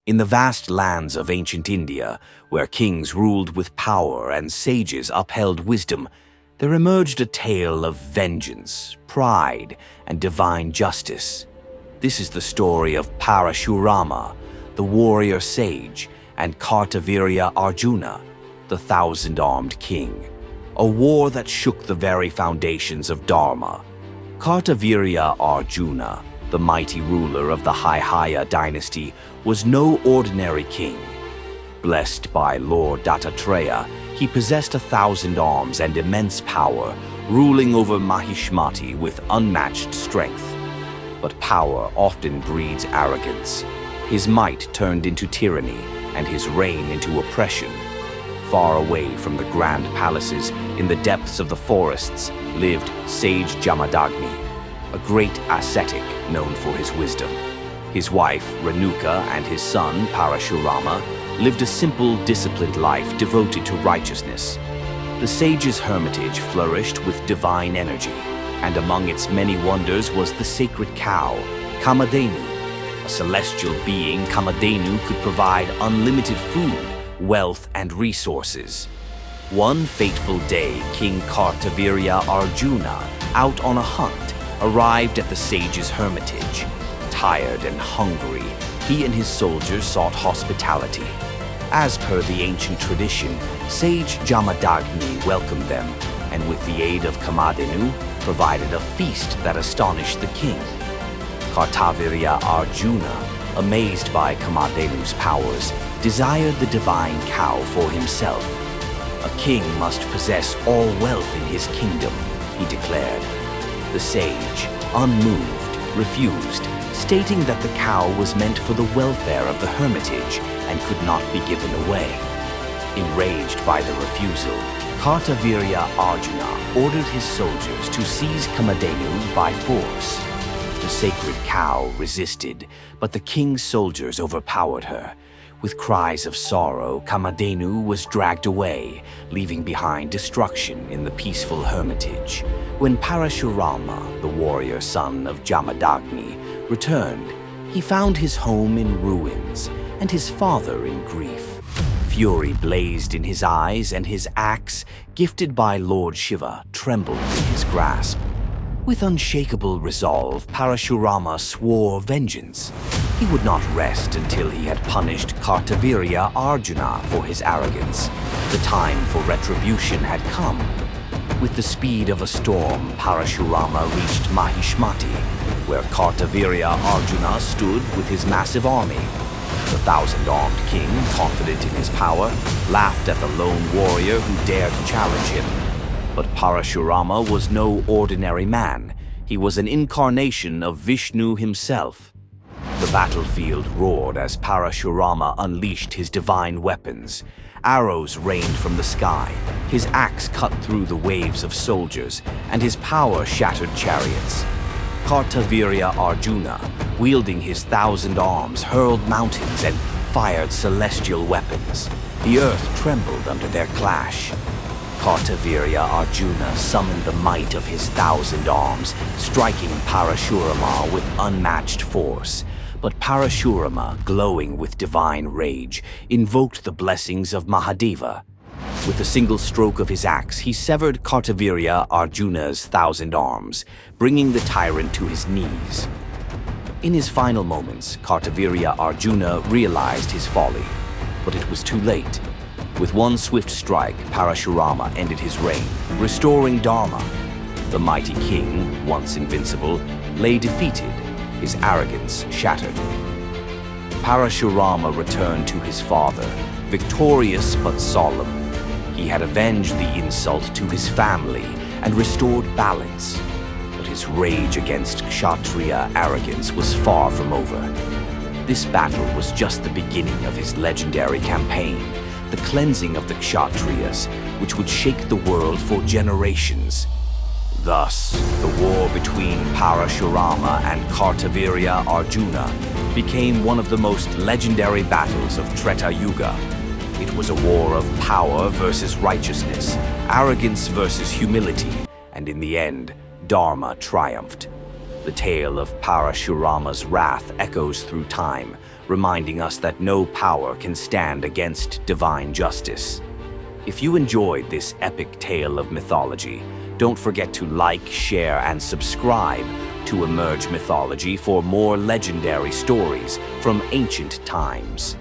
In the vast lands of ancient India, where kings ruled with power and sages upheld wisdom, there emerged a tale of vengeance, pride, and divine justice. This is the story of Parashurama, the warrior sage, and Kartavirya Arjuna, the thousand-armed king. A war that shook the very foundations of Dharma. Kartavirya Arjuna, the mighty ruler of the Haihaya dynasty, was no ordinary king. Blessed by Lord Dattatreya, he possessed 1,000 arms and immense power, ruling over Mahishmati with unmatched strength. But power often breeds arrogance. His might turned into tyranny, and his reign into oppression. Far away from the grand palaces, in the depths of the forests, lived sage Jamadagni, a great ascetic known for his wisdom. His wife, Renuka, and his son, Parashurama, lived a simple, disciplined life devoted to righteousness. The sage's hermitage flourished with divine energy, and among its many wonders was the sacred cow, Kamadhenu. A celestial being, Kamadhenu could provide unlimited food, wealth, and resources. One fateful day, King Kartavirya Arjuna, out on a hunt, arrived at the sage's hermitage. Tired and hungry, he and his soldiers sought hospitality. As per the ancient tradition, sage Jamadagni welcomed them, and with the aid of Kamadhenu, provided a feast that astonished the king. Kartavirya Arjuna, amazed by Kamadhenu's powers, desired the divine cow for himself. A king must possess all wealth in his kingdom, he declared. The sage, unmoved, refused, stating that the cow was meant for the welfare of the hermitage and could not be given away. Enraged by the refusal, Kartavirya Arjuna ordered his soldiers to seize Kamadhenu by force. The sacred cow resisted, but the king's soldiers overpowered her. With cries of sorrow, Kamadhenu was dragged away, leaving behind destruction in the peaceful hermitage. When Parashurama, the warrior son of Jamadagni, returned, he found his home in ruins and his father in grief. Fury blazed in his eyes, and his axe, gifted by Lord Shiva, trembled in his grasp. With unshakable resolve, Parashurama swore vengeance. He would not rest until he had punished Kartavirya Arjuna for his arrogance. The time for retribution had come. With the speed of a storm, Parashurama reached Mahishmati, where Kartavirya Arjuna stood with his massive army. The thousand-armed king, confident in his power, laughed at the lone warrior who dared to challenge him. But Parashurama was no ordinary man. He was an incarnation of Vishnu himself. The battlefield roared as Parashurama unleashed his divine weapons. Arrows rained from the sky, his axe cut through the waves of soldiers, and his power shattered chariots. Kartavirya Arjuna, wielding his 1,000 arms, hurled mountains and fired celestial weapons. The earth trembled under their clash. Kartavirya Arjuna summoned the might of his 1,000 arms, striking Parashurama with unmatched force. But Parashurama, glowing with divine rage, invoked the blessings of Mahadeva. With a single stroke of his axe, he severed Kartavirya Arjuna's 1,000 arms, bringing the tyrant to his knees. In his final moments, Kartavirya Arjuna realized his folly, but it was too late. With one swift strike, Parashurama ended his reign, restoring Dharma. The mighty king, once invincible, lay defeated, his arrogance shattered. Parashurama returned to his father, victorious but solemn. He had avenged the insult to his family and restored balance. But his rage against Kshatriya arrogance was far from over. This battle was just the beginning of his legendary campaign, the cleansing of the Kshatriyas, which would shake the world for generations. Thus, the war between Parashurama and Kartavirya Arjuna became one of the most legendary battles of Treta Yuga. It was a war of power versus righteousness, arrogance versus humility, and in the end, Dharma triumphed. The tale of Parashurama's wrath echoes through time, reminding us that no power can stand against divine justice. If you enjoyed this epic tale of mythology, don't forget to like, share, and subscribe to Emerge Mythology for more legendary stories from ancient times.